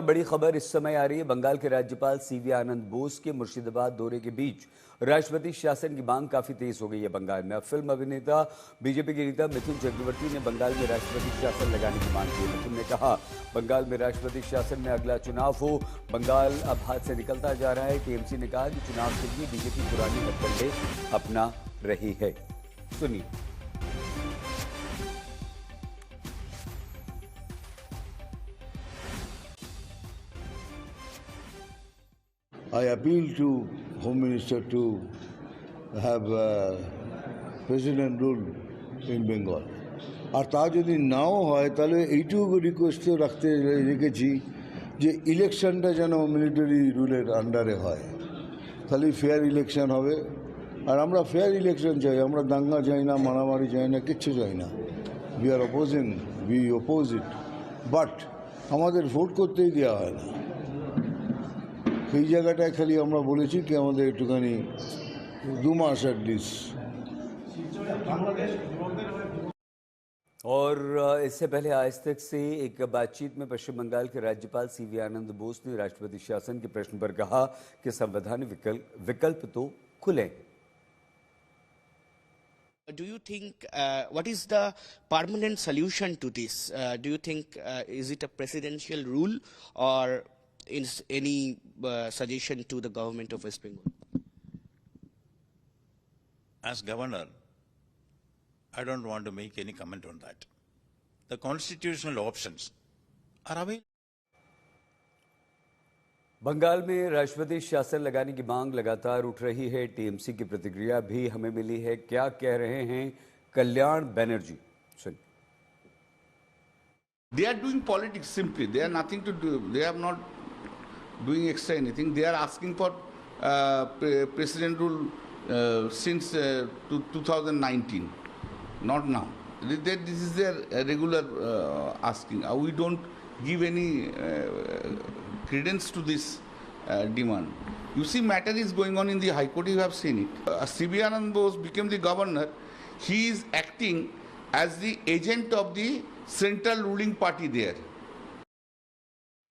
बड़ी खबर इस समय आ रही है। बंगाल के राज्यपाल सीवी आनंद बोस के मुर्शिदाबाद दौरे के बीच राष्ट्रपति शासन की मांग काफी तेज हो गई है बंगाल में। अब फिल्म अभिनेता बीजेपी के नेता मिथुन चक्रवर्ती ने बंगाल में राष्ट्रपति शासन लगाने की मांग की। मिथुन ने कहा, बंगाल में राष्ट्रपति शासन में अगला चुनाव हो। बंगाल अब हाथ से निकलता जा रहा है। टीएमसी ने कहा कि चुनाव के लिए बीजेपी पुरानी हथकंडे अपना रही है। सुनिए। I appeal to Home Minister to have president rule in Bengal. আর তা যদি নাও হয় তাহলে এইটুকু রিকোয়েস্টও রেখেছি যে ইলেকশনটা যেন মিলিটারি রুলের আন্ডারে হয়, তাহলে ফেয়ার ইলেকশন হবে। আর আমরা ফেয়ার ইলেকশন চাই, আমরা দাঙ্গা চাই না, মারামারি চাই না, কিচ্ছু চাই না। উই অপোজ ইট, বাট আমাদের ভোট করতেই দেওয়া হয় না। এই জায়গাটায় খালি আমরা বলেছি কি আমাদের একটুখানি 2 মাস এটলিস্ট। और इससे पहले आज तक से एक बातचीत में पश्चिम बंगाल के राज्यपाल सीवी आनंद बोस ने राष्ट्रपति शासन के प्रश्न पर कहा कि संवैधानिक विकल्प तो खुले। Do you think what is the permanent solution to this? Do you think is it a presidential rule or is any suggestion to the government of West Bengal? As governor, I don't want to make any comment on that. The constitutional options are available. Bengal में राष्ट्रपति शासन लगाने की मांग लगातार उठ रही है। टीएमसी की प्रतिक्रिया भी हमें मिली है। क्या कह रहे हैं कल्याण बनर्जी, सुनिए। They are doing politics simply. They are nothing to do. They are not doing extra anything. They are asking for president rule since 2019, not now. This is their regular asking. We don't give any credence to this demand. You see, matter is going on in the High Court. You have seen it. C.V. Anand Bose became the governor. He is acting as the agent of the central ruling party there.